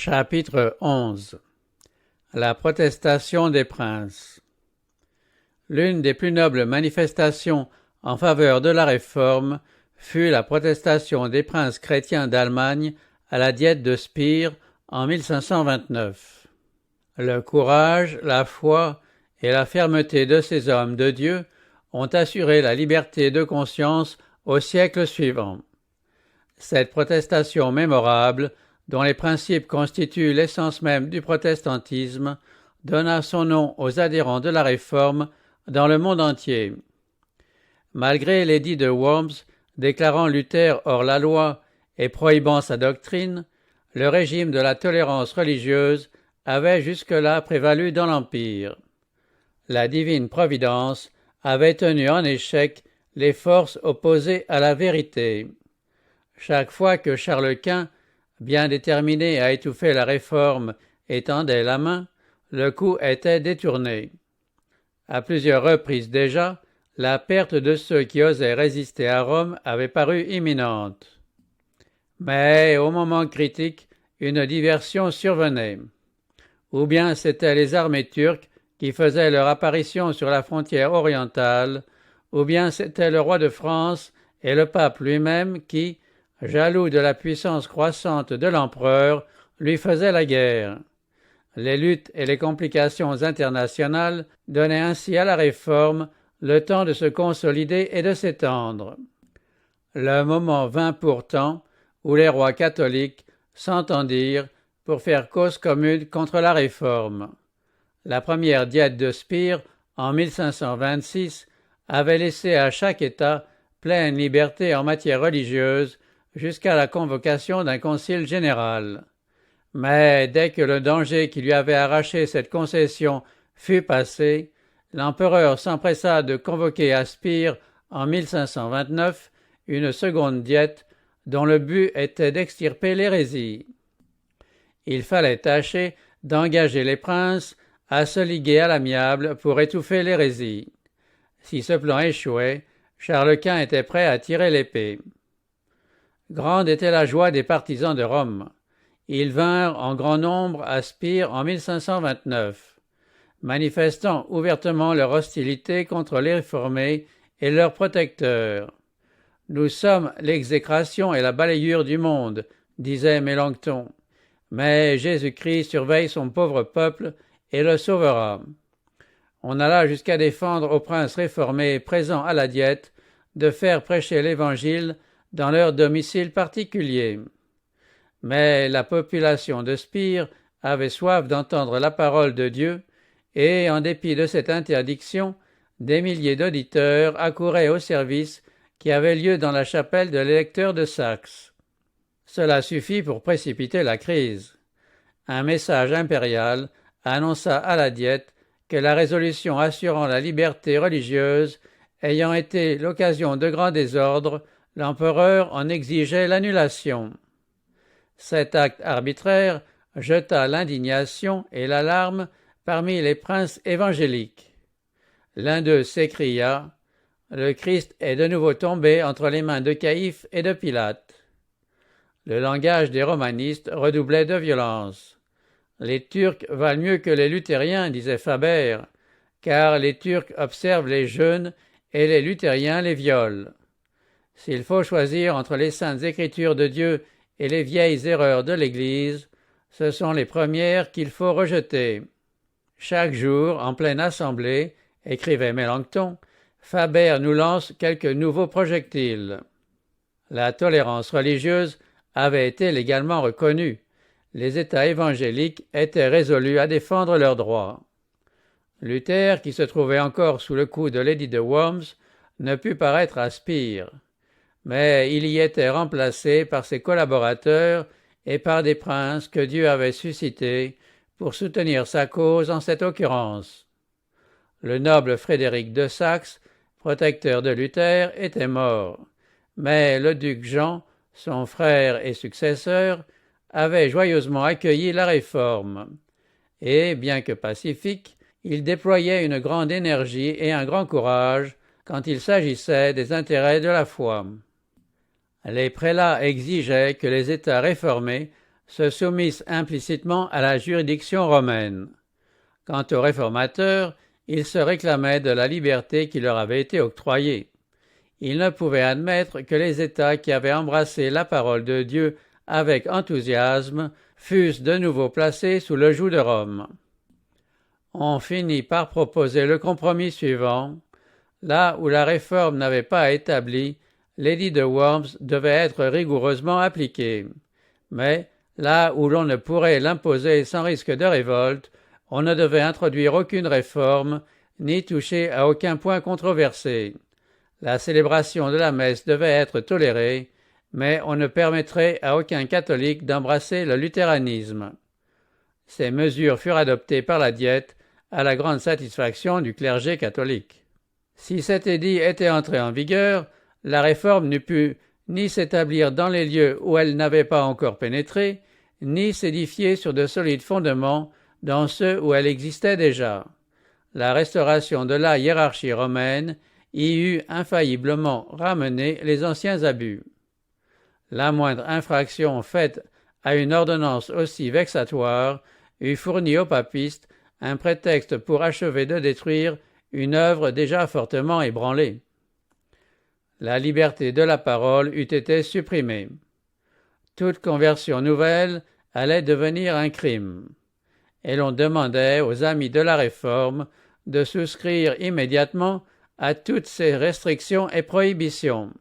Chapitre 11. La protestation des princes. L'une des plus nobles manifestations en faveur de la réforme fut la protestation des princes chrétiens d'Allemagne à la Diète de Spire en 1529. Le courage, la foi et la fermeté de ces hommes de Dieu ont assuré la liberté de conscience au siècle suivant. Cette protestation mémorable, dont les principes constituent l'essence même du protestantisme, donna son nom aux adhérents de la Réforme dans le monde entier. Malgré l'édit de Worms déclarant Luther hors la loi et prohibant sa doctrine, le régime de la tolérance religieuse avait jusque-là prévalu dans l'Empire. La divine providence avait tenu en échec les forces opposées à la vérité. Chaque fois que Charles Quint, bien déterminé à étouffer la réforme, étendait la main, le coup était détourné. À plusieurs reprises déjà, la perte de ceux qui osaient résister à Rome avait paru imminente. Mais au moment critique, une diversion survenait. Ou bien c'étaient les armées turques qui faisaient leur apparition sur la frontière orientale, ou bien c'était le roi de France et le pape lui-même qui, jaloux de la puissance croissante de l'empereur, lui faisait la guerre. Les luttes et les complications internationales donnaient ainsi à la réforme le temps de se consolider et de s'étendre. Le moment vint pourtant où les rois catholiques s'entendirent pour faire cause commune contre la réforme. La première diète de Spire, en 1526, avait laissé à chaque État pleine liberté en matière religieuse jusqu'à la convocation d'un concile général. Mais dès que le danger qui lui avait arraché cette concession fut passé, l'empereur s'empressa de convoquer à Spire en 1529 une seconde diète dont le but était d'extirper l'hérésie. Il fallait tâcher d'engager les princes à se liguer à l'amiable pour étouffer l'hérésie. Si ce plan échouait, Charles Quint était prêt à tirer l'épée. Grande était la joie des partisans de Rome. Ils vinrent en grand nombre à Spire en 1529, manifestant ouvertement leur hostilité contre les réformés et leurs protecteurs. « Nous sommes l'exécration et la balayure du monde », disait Mélenchon, mais Jésus-Christ surveille son pauvre peuple et le sauvera. On alla jusqu'à défendre aux princes réformés présents à la diète de faire prêcher l'Évangile dans leur domicile particulier. Mais la population de Spire avait soif d'entendre la parole de Dieu, et, en dépit de cette interdiction, des milliers d'auditeurs accouraient au service qui avait lieu dans la chapelle de l'électeur de Saxe. Cela suffit pour précipiter la crise. Un message impérial annonça à la diète que la résolution assurant la liberté religieuse ayant été l'occasion de grands désordres, l'empereur en exigeait l'annulation. Cet acte arbitraire jeta l'indignation et l'alarme parmi les princes évangéliques. L'un d'eux s'écria « Le Christ est de nouveau tombé entre les mains de Caïphe et de Pilate ». Le langage des romanistes redoublait de violence. « Les Turcs valent mieux que les luthériens, disait Faber, car les Turcs observent les jeûnes et les luthériens les violent. S'il faut choisir entre les saintes écritures de Dieu et les vieilles erreurs de l'Église, ce sont les premières qu'il faut rejeter. Chaque jour, en pleine assemblée, écrivait Mélenchon, Faber nous lance quelques nouveaux projectiles. La tolérance religieuse avait été légalement reconnue. Les États évangéliques étaient résolus à défendre leurs droits. Luther, qui se trouvait encore sous le coup de l'édit de Worms, ne put paraître à Spire, mais il y était remplacé par ses collaborateurs et par des princes que Dieu avait suscités pour soutenir sa cause en cette occurrence. Le noble Frédéric de Saxe, protecteur de Luther, était mort, mais le duc Jean, son frère et successeur, avait joyeusement accueilli la réforme, et, bien que pacifique, il déployait une grande énergie et un grand courage quand il s'agissait des intérêts de la foi. Les prélats exigeaient que les États réformés se soumissent implicitement à la juridiction romaine. Quant aux réformateurs, ils se réclamaient de la liberté qui leur avait été octroyée. Ils ne pouvaient admettre que les États qui avaient embrassé la parole de Dieu avec enthousiasme fussent de nouveau placés sous le joug de Rome. On finit par proposer le compromis suivant. Là où la réforme n'avait pas établi, l'édit de Worms devait être rigoureusement appliqué. Mais là où l'on ne pourrait l'imposer sans risque de révolte, on ne devait introduire aucune réforme, ni toucher à aucun point controversé. La célébration de la messe devait être tolérée, mais on ne permettrait à aucun catholique d'embrasser le luthéranisme. Ces mesures furent adoptées par la Diète à la grande satisfaction du clergé catholique. Si cet édit était entré en vigueur, la réforme n'eût pu ni s'établir dans les lieux où elle n'avait pas encore pénétré, ni s'édifier sur de solides fondements dans ceux où elle existait déjà. La restauration de la hiérarchie romaine y eût infailliblement ramené les anciens abus. La moindre infraction faite à une ordonnance aussi vexatoire eût fourni aux papistes un prétexte pour achever de détruire une œuvre déjà fortement ébranlée. La liberté de la parole eût été supprimée. Toute conversion nouvelle allait devenir un crime. Et l'on demandait aux amis de la Réforme de souscrire immédiatement à toutes ces restrictions et prohibitions.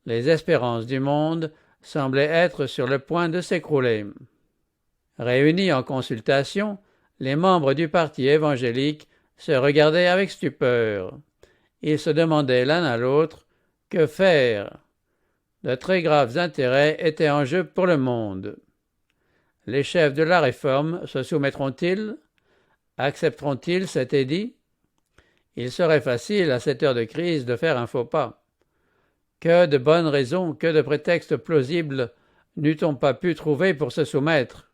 Les espérances du monde semblaient être sur le point de s'écrouler. Réunis en consultation, les membres du parti évangélique se regardaient avec stupeur. Ils se demandaient l'un à l'autre que faire. De très graves intérêts étaient en jeu pour le monde. Les chefs de la Réforme se soumettront-ils? Accepteront-ils cet édit? Il serait facile à cette heure de crise de faire un faux pas. Que de bonnes raisons, que de prétextes plausibles n'eût-on pas pu trouver pour se soumettre?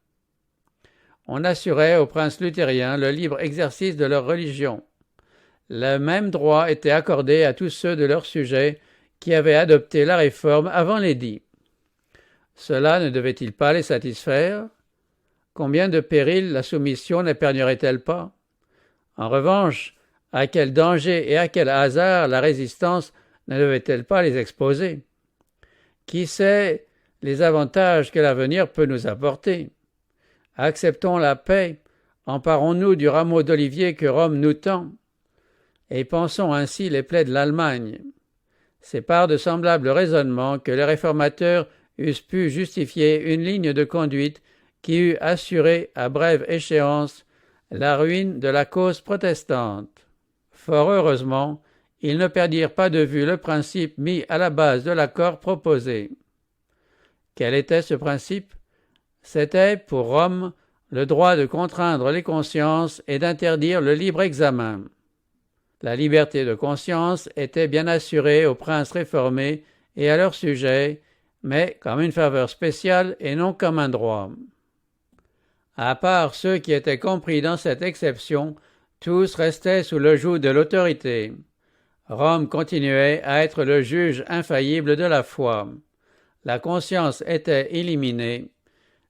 On assurait aux princes luthériens le libre exercice de leur religion. Le même droit était accordé à tous ceux de leurs sujets qui avaient adopté la réforme avant l'édit. Cela ne devait-il pas les satisfaire? Combien de périls la soumission n'épargnerait-elle pas? En revanche, à quel danger et à quel hasard la résistance ne devait-elle pas les exposer? Qui sait les avantages que l'avenir peut nous apporter? Acceptons la paix, emparons-nous du rameau d'olivier que Rome nous tend, et pensons ainsi les plaies de l'Allemagne. C'est par de semblables raisonnements que les réformateurs eussent pu justifier une ligne de conduite qui eût assuré à brève échéance la ruine de la cause protestante. Fort heureusement, ils ne perdirent pas de vue le principe mis à la base de l'accord proposé. Quel était ce principe? C'était, pour Rome, le droit de contraindre les consciences et d'interdire le libre examen. La liberté de conscience était bien assurée aux princes réformés et à leurs sujets, mais comme une faveur spéciale et non comme un droit. À part ceux qui étaient compris dans cette exception, tous restaient sous le joug de l'autorité. Rome continuait à être le juge infaillible de la foi. La conscience était éliminée.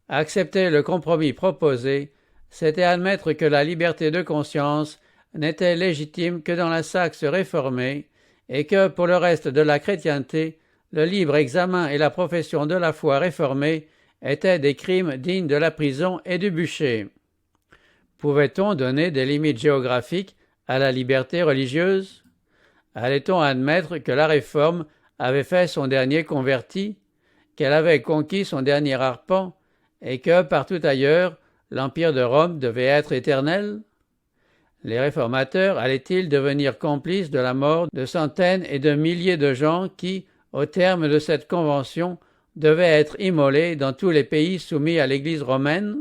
Accepter le compromis proposé, c'était admettre que la liberté de conscience n'était légitime que dans la Saxe réformée et que, pour le reste de la chrétienté, le libre examen et la profession de la foi réformée étaient des crimes dignes de la prison et du bûcher. Pouvait-on donner des limites géographiques à la liberté religieuse? Allait-on admettre que la Réforme avait fait son dernier converti, qu'elle avait conquis son dernier arpent, et que, partout ailleurs, l'Empire de Rome devait être éternel? Les réformateurs allaient-ils devenir complices de la mort de centaines et de milliers de gens qui, au terme de cette convention, devaient être immolés dans tous les pays soumis à l'Église romaine?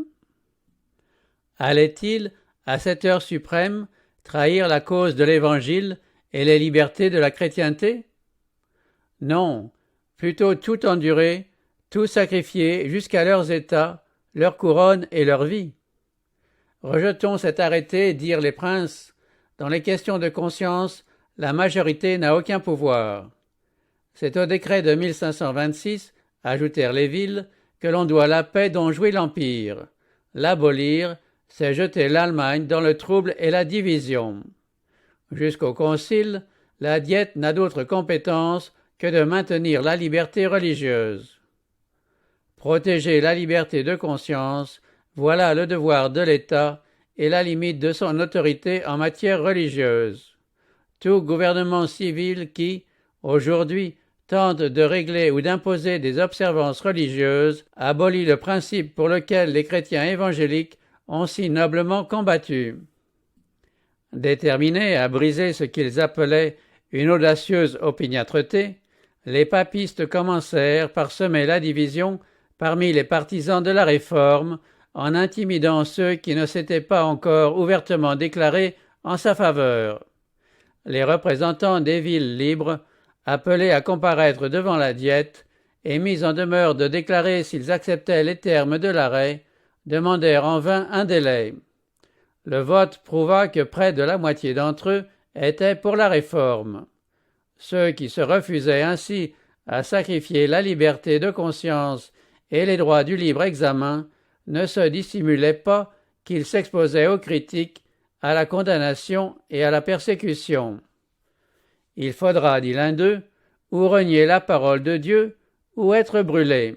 Allaient-ils, à cette heure suprême, trahir la cause de l'Évangile et les libertés de la chrétienté? Non, plutôt tout endurer, tout sacrifier jusqu'à leurs états, leur couronne et leur vie. Rejetons cet arrêté, dirent les princes. Dans les questions de conscience, la majorité n'a aucun pouvoir. C'est au décret de 1526, ajoutèrent les villes, que l'on doit la paix dont jouit l'Empire. L'abolir, c'est jeter l'Allemagne dans le trouble et la division. Jusqu'au Concile, la Diète n'a d'autre compétence que de maintenir la liberté religieuse. Protéger la liberté de conscience, voilà le devoir de l'État et la limite de son autorité en matière religieuse. Tout gouvernement civil qui, aujourd'hui, tente de régler ou d'imposer des observances religieuses abolit le principe pour lequel les chrétiens évangéliques ont si noblement combattu. Déterminés à briser ce qu'ils appelaient une audacieuse opiniâtreté, les papistes commencèrent par semer la division parmi les partisans de la Réforme en intimidant ceux qui ne s'étaient pas encore ouvertement déclarés en sa faveur. Les représentants des villes libres, appelés à comparaître devant la Diète et mis en demeure de déclarer s'ils acceptaient les termes de l'arrêt, demandèrent en vain un délai. Le vote prouva que près de la moitié d'entre eux étaient pour la Réforme. Ceux qui se refusaient ainsi à sacrifier la liberté de conscience et les droits du libre examen ne se dissimulaient pas qu'ils s'exposaient aux critiques, à la condamnation et à la persécution. Il faudra, dit l'un d'eux, ou renier la parole de Dieu, ou être brûlé.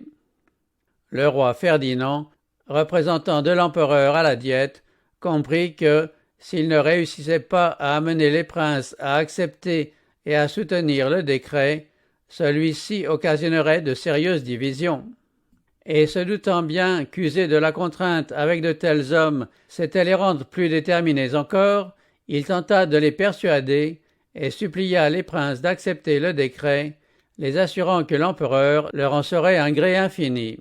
Le roi Ferdinand, représentant de l'empereur à la Diète, comprit que, s'il ne réussissait pas à amener les princes à accepter et à soutenir le décret, celui-ci occasionnerait de sérieuses divisions. Et se doutant bien qu'user de la contrainte avec de tels hommes, c'était les rendre plus déterminés encore, il tenta de les persuader et supplia les princes d'accepter le décret, les assurant que l'empereur leur en saurait un gré infini.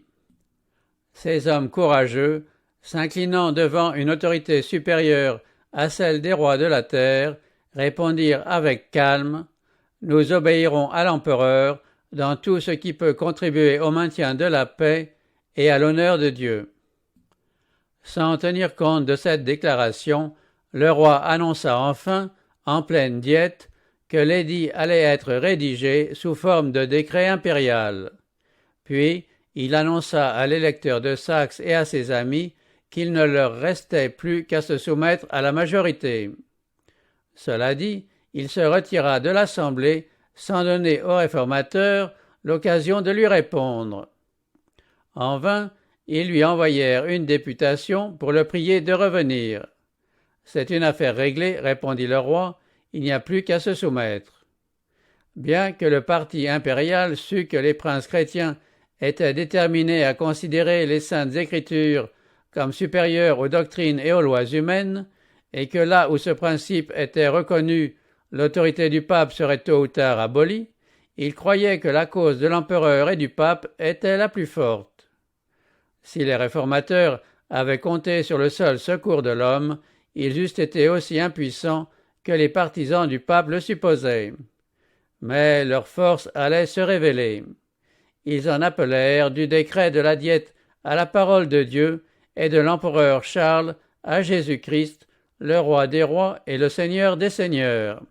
Ces hommes courageux, s'inclinant devant une autorité supérieure à celle des rois de la terre, répondirent avec calme « Nous obéirons à l'empereur dans tout ce qui peut contribuer au maintien de la paix et à l'honneur de Dieu. » Sans tenir compte de cette déclaration, le roi annonça enfin, en pleine Diète, que l'édit allait être rédigé sous forme de décret impérial. Puis, il annonça à l'électeur de Saxe et à ses amis qu'il ne leur restait plus qu'à se soumettre à la majorité. Cela dit, il se retira de l'Assemblée sans donner aux réformateurs l'occasion de lui répondre. En vain, ils lui envoyèrent une députation pour le prier de revenir. « C'est une affaire réglée, répondit le roi, il n'y a plus qu'à se soumettre. » Bien que le parti impérial sût que les princes chrétiens étaient déterminés à considérer les saintes écritures comme supérieures aux doctrines et aux lois humaines, et que là où ce principe était reconnu, l'autorité du pape serait tôt ou tard abolie, il croyait que la cause de l'empereur et du pape était la plus forte. Si les réformateurs avaient compté sur le seul secours de l'homme, ils eussent été aussi impuissants que les partisans du pape le supposaient. Mais leur force allait se révéler. Ils en appelèrent du décret de la Diète à la parole de Dieu et de l'empereur Charles à Jésus-Christ, le roi des rois et le seigneur des seigneurs.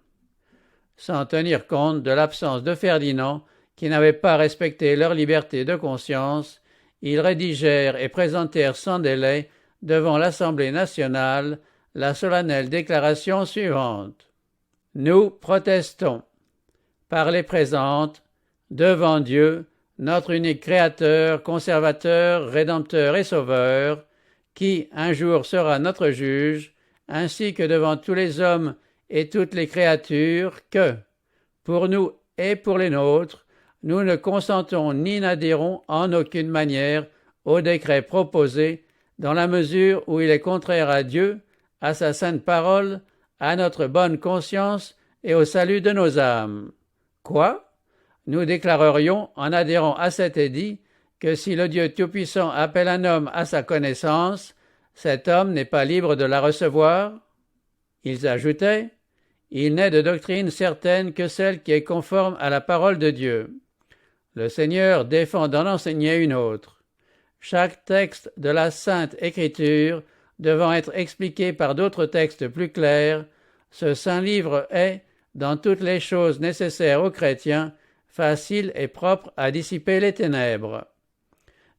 Sans tenir compte de l'absence de Ferdinand, qui n'avait pas respecté leur liberté de conscience, ils rédigèrent et présentèrent sans délai devant l'Assemblée nationale la solennelle déclaration suivante. Nous protestons, par les présentes, devant Dieu, notre unique Créateur, Conservateur, Rédempteur et Sauveur, qui un jour sera notre juge, ainsi que devant tous les hommes et toutes les créatures, que, pour nous et pour les nôtres, nous ne consentons ni n'adhérons en aucune manière au décret proposé, dans la mesure où il est contraire à Dieu, à sa sainte parole, à notre bonne conscience et au salut de nos âmes. Quoi? Nous déclarerions, en adhérant à cet édit, que si le Dieu Tout-Puissant appelle un homme à sa connaissance, cet homme n'est pas libre de la recevoir? Ils ajoutaient, il n'est de doctrine certaine que celle qui est conforme à la parole de Dieu. Le Seigneur défend d'en enseigner une autre. Chaque texte de la Sainte Écriture devant être expliqué par d'autres textes plus clairs, ce saint livre est, dans toutes les choses nécessaires aux chrétiens, facile et propre à dissiper les ténèbres.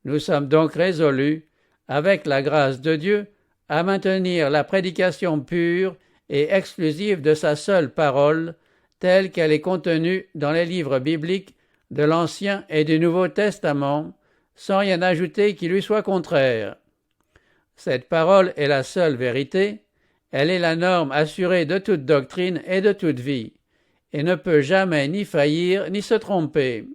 Nous sommes donc résolus, avec la grâce de Dieu, à maintenir la prédication pure et exclusive de sa seule parole, telle qu'elle est contenue dans les livres bibliques de l'Ancien et du Nouveau Testament, sans rien ajouter qui lui soit contraire. Cette parole est la seule vérité, elle est la norme assurée de toute doctrine et de toute vie, et ne peut jamais ni faillir ni se tromper.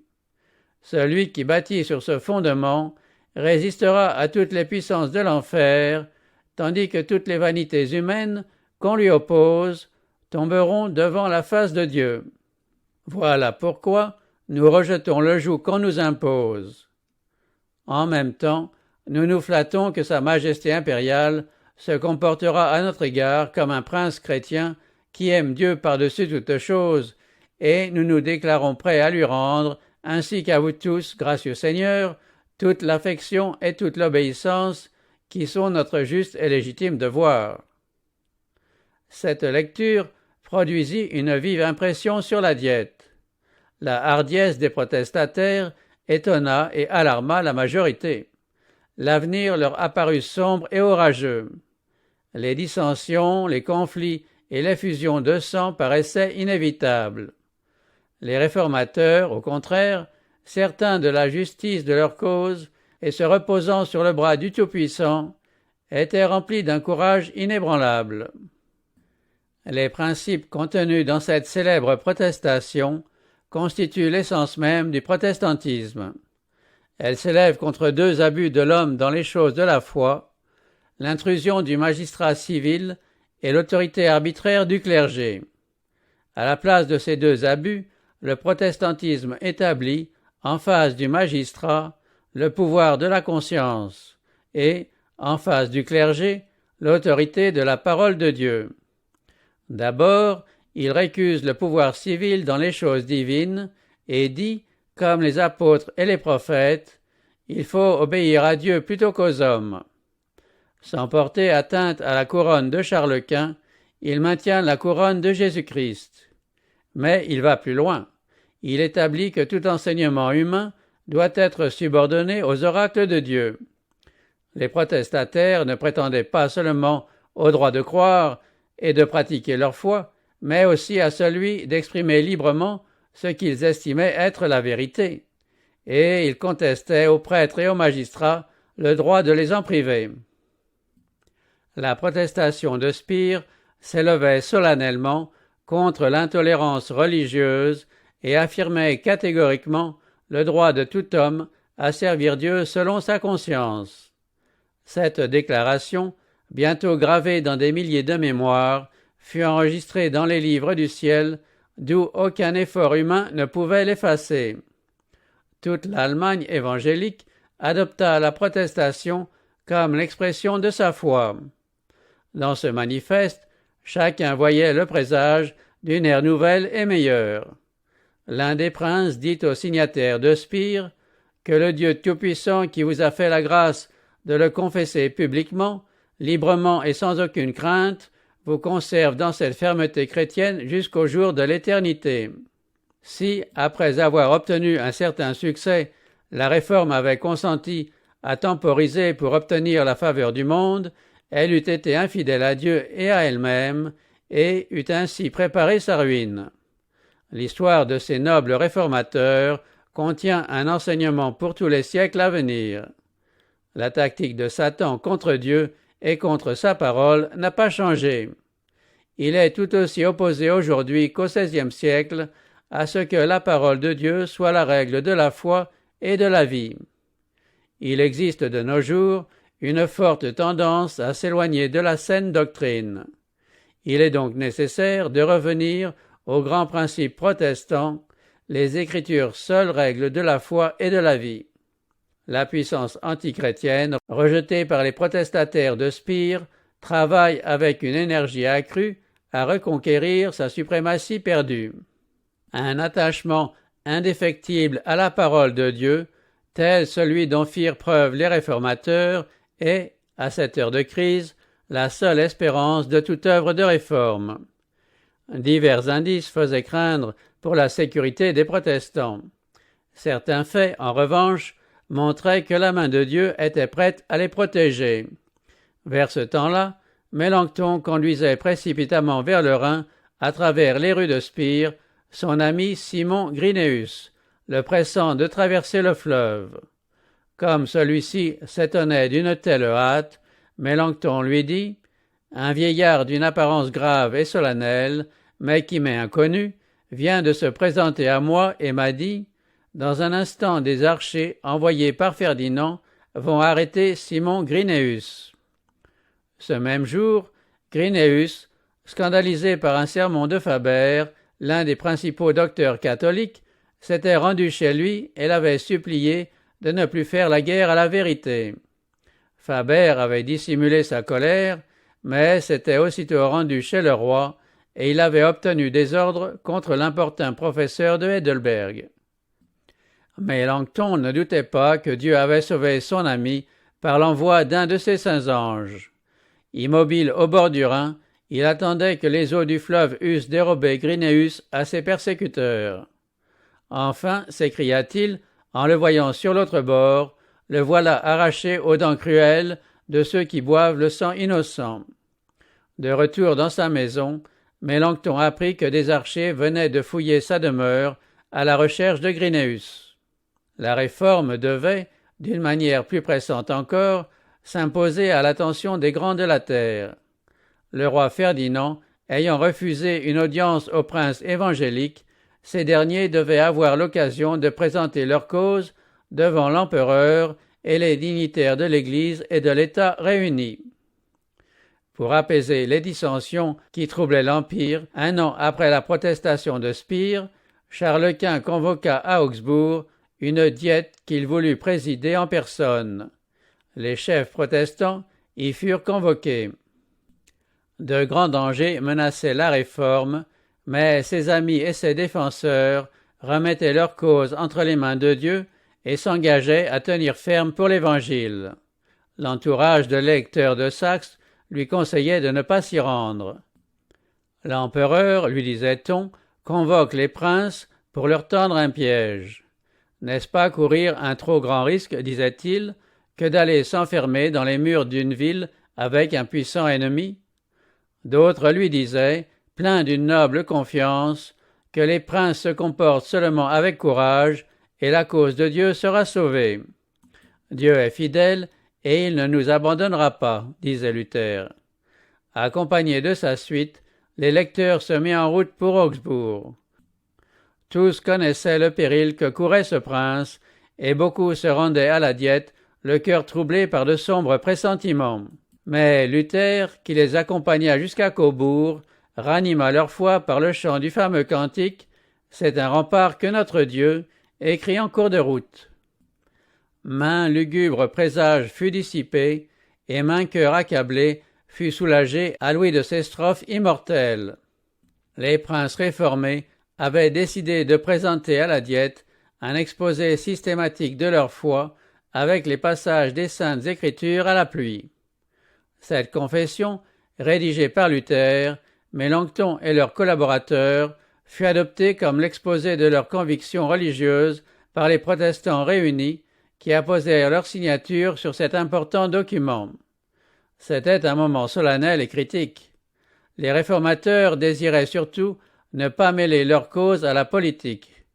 Celui qui bâtit sur ce fondement résistera à toutes les puissances de l'enfer, tandis que toutes les vanités humaines qu'on lui oppose tomberont devant la face de Dieu. Voilà pourquoi nous rejetons le joug qu'on nous impose. En même temps, nous nous flattons que Sa Majesté impériale se comportera à notre égard comme un prince chrétien qui aime Dieu par-dessus toutes choses, et nous nous déclarons prêts à lui rendre, ainsi qu'à vous tous, gracieux Seigneur, toute l'affection et toute l'obéissance qui sont notre juste et légitime devoir. Cette lecture produisit une vive impression sur la Diète. La hardiesse des protestataires étonna et alarma la majorité. L'avenir leur apparut sombre et orageux. Les dissensions, les conflits et l'effusion de sang paraissaient inévitables. Les réformateurs, au contraire, certains de la justice de leur cause et se reposant sur le bras du Tout-Puissant, étaient remplis d'un courage inébranlable. Les principes contenus dans cette célèbre protestation constituent l'essence même du protestantisme. Elle s'élève contre deux abus de l'homme dans les choses de la foi, l'intrusion du magistrat civil et l'autorité arbitraire du clergé. À la place de ces deux abus, le protestantisme établit, en face du magistrat, le pouvoir de la conscience et, en face du clergé, l'autorité de la parole de Dieu. D'abord, il récuse le pouvoir civil dans les choses divines et dit, comme les apôtres et les prophètes, il faut obéir à Dieu plutôt qu'aux hommes. Sans porter atteinte à la couronne de Charles Quint, il maintient la couronne de Jésus-Christ. Mais il va plus loin. Il établit que tout enseignement humain doit être subordonné aux oracles de Dieu. Les protestataires ne prétendaient pas seulement au droit de croire et de pratiquer leur foi, mais aussi à celui d'exprimer librement ce qu'ils estimaient être la vérité, et ils contestaient aux prêtres et aux magistrats le droit de les en priver. La protestation de Spire s'élevait solennellement contre l'intolérance religieuse et affirmait catégoriquement le droit de tout homme à servir Dieu selon sa conscience. Cette déclaration, bientôt gravée dans des milliers de mémoires, fut enregistrée dans les livres du ciel, d'où aucun effort humain ne pouvait l'effacer. Toute l'Allemagne évangélique adopta la protestation comme l'expression de sa foi. Dans ce manifeste, chacun voyait le présage d'une ère nouvelle et meilleure. L'un des princes dit au signataire de Spire que le Dieu Tout-Puissant qui vous a fait la grâce de le confesser publiquement, librement et sans aucune crainte, vous conserve dans cette fermeté chrétienne jusqu'au jour de l'éternité. Si, après avoir obtenu un certain succès, la Réforme avait consenti à temporiser pour obtenir la faveur du monde, elle eût été infidèle à Dieu et à elle-même, et eût ainsi préparé sa ruine. L'histoire de ces nobles réformateurs contient un enseignement pour tous les siècles à venir. La tactique de Satan contre Dieu et contre sa parole n'a pas changé. Il est tout aussi opposé aujourd'hui qu'au XVIe siècle à ce que la parole de Dieu soit la règle de la foi et de la vie. Il existe de nos jours une forte tendance à s'éloigner de la saine doctrine. Il est donc nécessaire de revenir aux grands principes protestants, les Écritures seules règles de la foi et de la vie. La puissance antichrétienne, rejetée par les protestataires de Spire, travaille avec une énergie accrue à reconquérir sa suprématie perdue. Un attachement indéfectible à la parole de Dieu, tel celui dont firent preuve les réformateurs, est, à cette heure de crise, la seule espérance de toute œuvre de réforme. Divers indices faisaient craindre pour la sécurité des protestants. Certains faits, en revanche, montrait que la main de Dieu était prête à les protéger. Vers ce temps-là, Mélenchon conduisait précipitamment vers le Rhin, à travers les rues de Spire, son ami Simon Grynéus, le pressant de traverser le fleuve. Comme celui-ci s'étonnait d'une telle hâte, Mélenchon lui dit « Un vieillard d'une apparence grave et solennelle, mais qui m'est inconnu, vient de se présenter à moi et m'a dit « Dans un instant des archers envoyés par Ferdinand vont arrêter Simon Grynéus. » Ce même jour, Grynéus, scandalisé par un sermon de Faber, l'un des principaux docteurs catholiques, s'était rendu chez lui et l'avait supplié de ne plus faire la guerre à la vérité. Faber avait dissimulé sa colère, mais s'était aussitôt rendu chez le roi et il avait obtenu des ordres contre l'importun professeur de Heidelberg. Mélenchon ne doutait pas que Dieu avait sauvé son ami par l'envoi d'un de ses saints anges. Immobile au bord du Rhin, il attendait que les eaux du fleuve eussent dérobé Grynéus à ses persécuteurs. Enfin, s'écria-t-il, en le voyant sur l'autre bord, le voilà arraché aux dents cruelles de ceux qui boivent le sang innocent. De retour dans sa maison, Mélenchon apprit que des archers venaient de fouiller sa demeure à la recherche de Grynéus. La réforme devait, d'une manière plus pressante encore, s'imposer à l'attention des grands de la terre. Le roi Ferdinand, ayant refusé une audience aux princes évangéliques, ces derniers devaient avoir l'occasion de présenter leur cause devant l'empereur et les dignitaires de l'Église et de l'État réunis. Pour apaiser les dissensions qui troublaient l'Empire, un an après la protestation de Spire, Charles Quint convoqua à Augsbourg une diète qu'il voulut présider en personne. Les chefs protestants y furent convoqués. De grands dangers menaçaient la réforme, mais ses amis et ses défenseurs remettaient leur cause entre les mains de Dieu et s'engageaient à tenir ferme pour l'Évangile. L'entourage de l'électeur de Saxe lui conseillait de ne pas s'y rendre. L'empereur, lui disait-on, convoque les princes pour leur tendre un piège. N'est-ce pas courir un trop grand risque, disait-il, que d'aller s'enfermer dans les murs d'une ville avec un puissant ennemi? D'autres lui disaient, pleins d'une noble confiance, que les princes se comportent seulement avec courage et la cause de Dieu sera sauvée. Dieu est fidèle et il ne nous abandonnera pas, disait Luther. Accompagné de sa suite, l'électeur se mit en route pour Augsbourg. Tous connaissaient le péril que courait ce prince, et beaucoup se rendaient à la diète, le cœur troublé par de sombres pressentiments. Mais Luther, qui les accompagna jusqu'à Cobourg, ranima leur foi par le chant du fameux cantique « C'est un rempart que notre Dieu » écrit en cours de route. Maint lugubre présage fut dissipé, et maint cœur accablé fut soulagé à l'ouïe de ces strophes immortelles. Les princes réformés avaient décidé de présenter à la diète un exposé systématique de leur foi avec les passages des Saintes Écritures à l'appui. Cette confession, rédigée par Luther, Mélenchon et leurs collaborateurs, fut adoptée comme l'exposé de leurs convictions religieuses par les protestants réunis qui apposèrent leur signature sur cet important document. C'était un moment solennel et critique. Les réformateurs désiraient surtout ne pas mêler leur cause à la politique.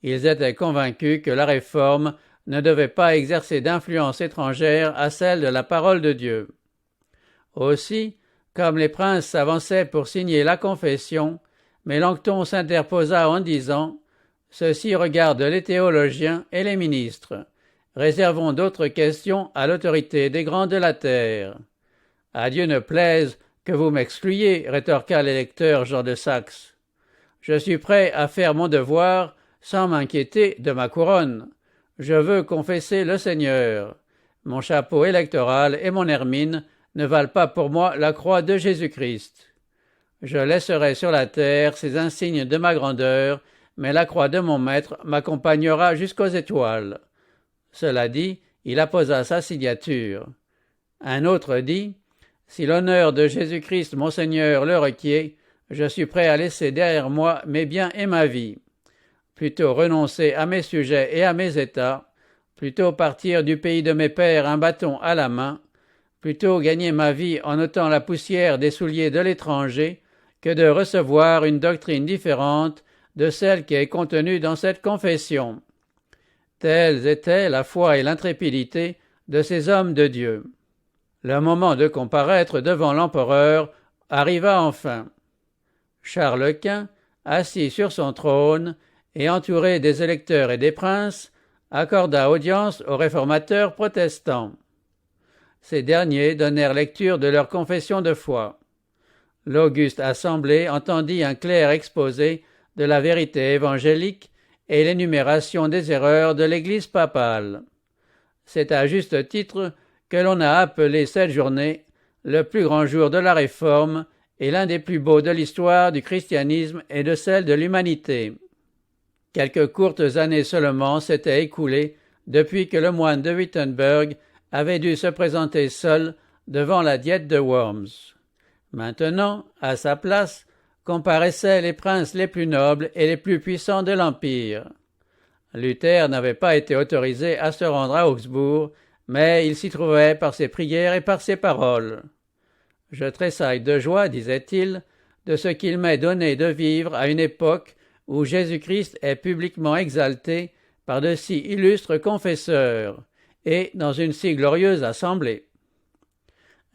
Ils étaient convaincus que la réforme ne devait pas exercer d'influence étrangère à celle de la parole de Dieu. Aussi, comme les princes s'avançaient pour signer la confession, Mélenchon s'interposa en disant « Ceci regarde les théologiens et les ministres. Réservons d'autres questions à l'autorité des grands de la terre. » « À Dieu ne plaise que vous m'excluiez, rétorqua l'électeur Jean de Saxe. Je suis prêt à faire mon devoir sans m'inquiéter de ma couronne. Je veux confesser le Seigneur. Mon chapeau électoral et mon hermine ne valent pas pour moi la croix de Jésus-Christ. Je laisserai sur la terre ces insignes de ma grandeur, mais la croix de mon maître m'accompagnera jusqu'aux étoiles. Cela dit, il apposa sa signature. Un autre dit, si l'honneur de Jésus-Christ mon Seigneur le requiert, je suis prêt à laisser derrière moi mes biens et ma vie. Plutôt renoncer à mes sujets et à mes états, Plutôt partir du pays de mes pères un bâton à la main, plutôt gagner ma vie en ôtant la poussière des souliers de l'étranger, que de recevoir une doctrine différente de celle qui est contenue dans cette confession. Telles étaient la foi et l'intrépidité de ces hommes de Dieu. Le moment de comparaître devant l'empereur arriva enfin. Charles Quint, assis sur son trône et entouré des électeurs et des princes, accorda audience aux réformateurs protestants. Ces derniers donnèrent lecture de leur confession de foi. L'auguste assemblée entendit un clair exposé de la vérité évangélique et l'énumération des erreurs de l'Église papale. C'est à juste titre que l'on a appelé cette journée le plus grand jour de la Réforme et l'un des plus beaux de l'histoire du christianisme et de celle de l'humanité. Quelques courtes années seulement s'étaient écoulées depuis que le moine de Wittenberg avait dû se présenter seul devant la Diète de Worms. Maintenant, à sa place, comparaissaient les princes les plus nobles et les plus puissants de l'Empire. Luther n'avait pas été autorisé à se rendre à Augsbourg, mais il s'y trouvait par ses prières et par ses paroles. « Je tressaille de joie, disait-il, de ce qu'il m'est donné de vivre à une époque où Jésus-Christ est publiquement exalté par de si illustres confesseurs, et dans une si glorieuse assemblée. »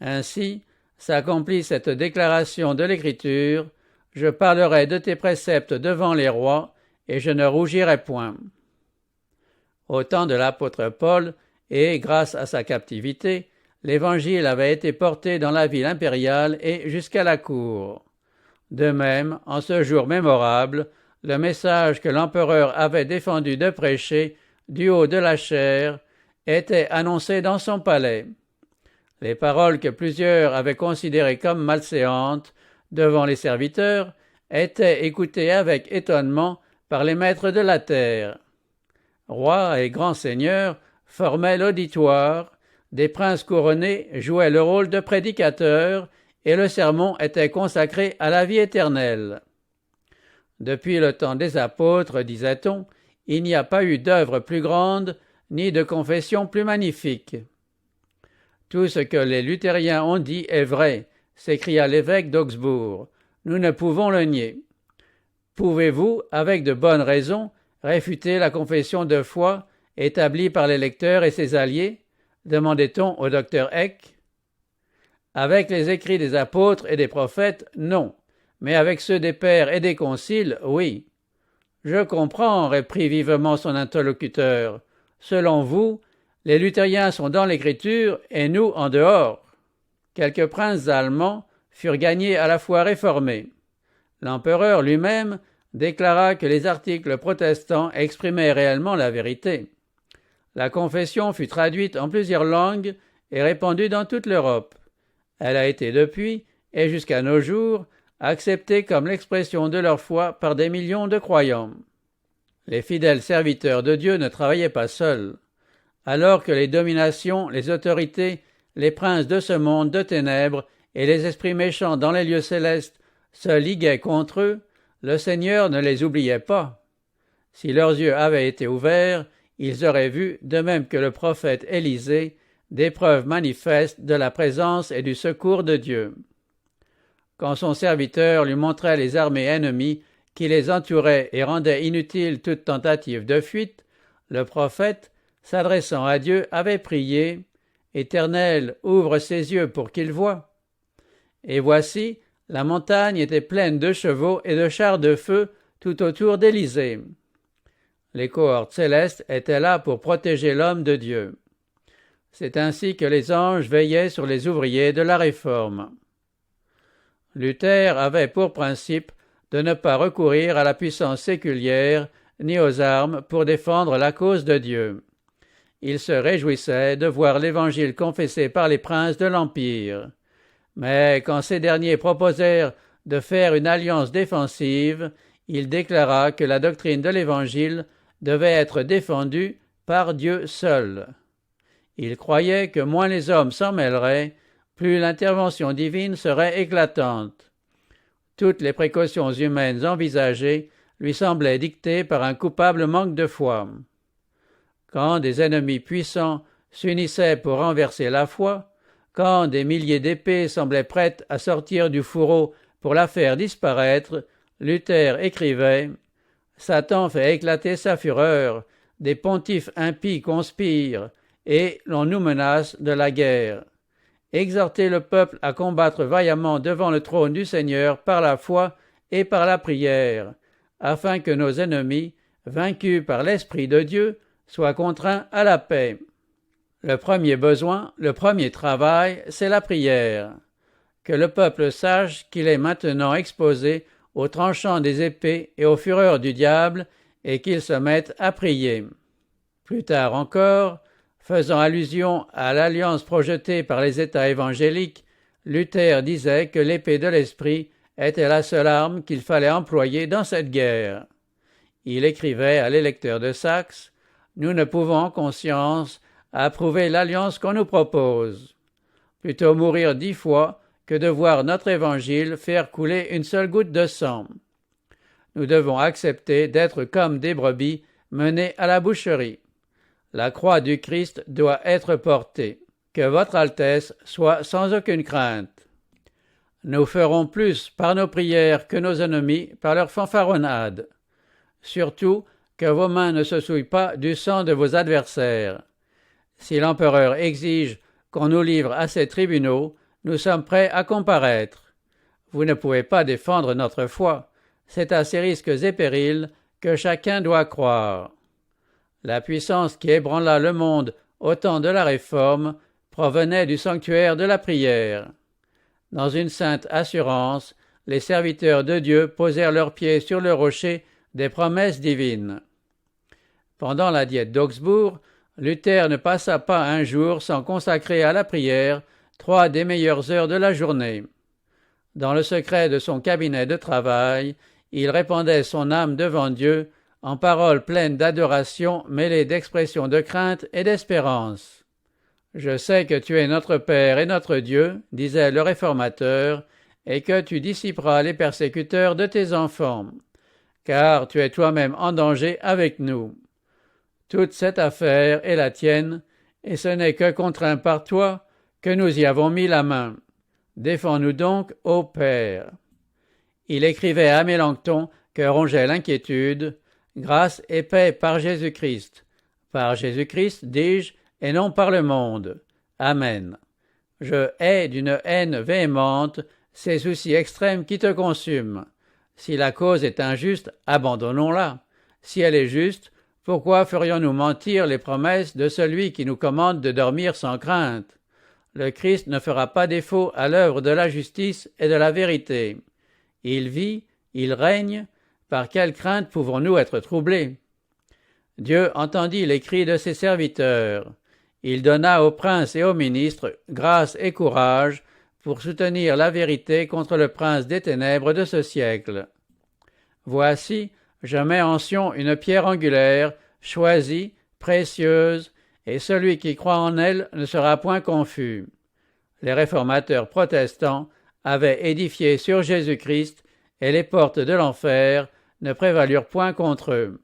Ainsi s'accomplit cette déclaration de l'Écriture: « Je parlerai de tes préceptes devant les rois, et je ne rougirai point. » Au temps de l'apôtre Paul, et grâce à sa captivité, l'Évangile avait été porté dans la ville impériale et jusqu'à la cour. De même, en ce jour mémorable, le message que l'empereur avait défendu de prêcher du haut de la chaire était annoncé dans son palais. Les paroles que plusieurs avaient considérées comme malséantes devant les serviteurs étaient écoutées avec étonnement par les maîtres de la terre. Rois et grands seigneurs formaient l'auditoire, des princes couronnés jouaient le rôle de prédicateurs, et le sermon était consacré à la vie éternelle. Depuis le temps des apôtres, disait-on, il n'y a pas eu d'œuvre plus grande, ni de confession plus magnifique. Tout ce que les luthériens ont dit est vrai, s'écria l'évêque d'Augsbourg. Nous ne pouvons le nier. Pouvez-vous, avec de bonnes raisons, réfuter la confession de foi établie par les lecteurs et ses alliés? Demandait-on au docteur Eck. Avec les écrits des apôtres et des prophètes, non, mais avec ceux des pères et des conciles, oui. Je comprends, reprit vivement son interlocuteur. Selon vous, les luthériens sont dans l'Écriture et nous en dehors. Quelques princes allemands furent gagnés à la fois réformés. L'empereur lui-même déclara que les articles protestants exprimaient réellement la vérité. La confession fut traduite en plusieurs langues et répandue dans toute l'Europe. Elle a été depuis, et jusqu'à nos jours, acceptée comme l'expression de leur foi par des millions de croyants. Les fidèles serviteurs de Dieu ne travaillaient pas seuls. Alors que les dominations, les autorités, les princes de ce monde de ténèbres et les esprits méchants dans les lieux célestes se liguaient contre eux, le Seigneur ne les oubliait pas. Si leurs yeux avaient été ouverts, ils auraient vu, de même que le prophète Élisée, des preuves manifestes de la présence et du secours de Dieu. Quand son serviteur lui montrait les armées ennemies qui les entouraient et rendaient inutile toute tentative de fuite, le prophète, s'adressant à Dieu, avait prié « Éternel, ouvre ses yeux pour qu'il voie ». Et voici, la montagne était pleine de chevaux et de chars de feu tout autour d'Élysée. Les cohortes célestes étaient là pour protéger l'homme de Dieu. C'est ainsi que les anges veillaient sur les ouvriers de la Réforme. Luther avait pour principe de ne pas recourir à la puissance séculière ni aux armes pour défendre la cause de Dieu. Il se réjouissait de voir l'Évangile confessé par les princes de l'Empire. Mais quand ces derniers proposèrent de faire une alliance défensive, il déclara que la doctrine de l'Évangile devait être défendue par Dieu seul. Il croyait que moins les hommes s'en mêleraient, plus l'intervention divine serait éclatante. Toutes les précautions humaines envisagées lui semblaient dictées par un coupable manque de foi. quand des ennemis puissants s'unissaient pour renverser la foi, quand des milliers d'épées semblaient prêtes à sortir du fourreau pour la faire disparaître, Luther écrivait « Satan fait éclater sa fureur, des pontifes impies conspirent, et l'on nous menace de la guerre. Exhortez le peuple à combattre vaillamment devant le trône du Seigneur par la foi et par la prière, afin que nos ennemis, vaincus par l'Esprit de Dieu, soient contraints à la paix. » Le premier besoin, le premier travail, c'est la prière. Que le peuple sache qu'il est maintenant exposé aux tranchants des épées et aux fureurs du diable, et qu'il se mette à prier. Plus tard encore, faisant allusion à l'alliance projetée par les États évangéliques, Luther disait que l'épée de l'esprit était la seule arme qu'il fallait employer dans cette guerre. Il écrivait à l'électeur de Saxe « Nous ne pouvons en conscience approuver l'alliance qu'on nous propose. Plutôt mourir 10 fois que de voir notre évangile faire couler une seule goutte de sang. Nous devons accepter d'être comme des brebis menées à la boucherie. La croix du Christ doit être portée. Que votre Altesse soit sans aucune crainte. Nous ferons plus par nos prières que nos ennemis par leurs fanfaronnades. Surtout, que vos mains ne se souillent pas du sang de vos adversaires. Si l'empereur exige qu'on nous livre à ses tribunaux, nous sommes prêts à comparaître. Vous ne pouvez pas défendre notre foi. C'est à ces risques et périls que chacun doit croire. La puissance qui ébranla le monde au temps de la Réforme provenait du sanctuaire de la prière. Dans une sainte assurance, les serviteurs de Dieu posèrent leurs pieds sur le rocher des promesses divines. Pendant la diète d'Augsbourg, Luther ne passa pas un jour sans consacrer à la prière 3 des meilleures heures de la journée. Dans le secret de son cabinet de travail, il répandait son âme devant Dieu en paroles pleines d'adoration mêlées d'expressions de crainte et d'espérance. « Je sais que tu es notre Père et notre Dieu, disait le réformateur, et que tu dissiperas les persécuteurs de tes enfants, car tu es toi-même en danger avec nous. Toute cette affaire est la tienne, et ce n'est que contraint par toi que nous y avons mis la main. Défends-nous donc, ô Père. » Il écrivait à Mélenchon que rongeait l'inquiétude, « Grâce et paix par Jésus-Christ. Par Jésus-Christ, dis-je, et non par le monde. Amen. Je hais d'une haine véhémente ces soucis extrêmes qui te consument. Si la cause est injuste, abandonnons-la. Si elle est juste, pourquoi ferions-nous mentir les promesses de celui qui nous commande de dormir sans crainte? Le Christ ne fera pas défaut à l'œuvre de la justice et de la vérité. Il vit, il règne, par quelle crainte pouvons-nous être troublés? Dieu entendit les cris de ses serviteurs. Il donna aux princes et aux ministres grâce et courage pour soutenir la vérité contre le prince des ténèbres de ce siècle. Voici, je mets en Sion une pierre angulaire, choisie, précieuse, et celui qui croit en elle ne sera point confus. Les réformateurs protestants avaient édifié sur Jésus-Christ, et les portes de l'enfer ne prévalurent point contre eux.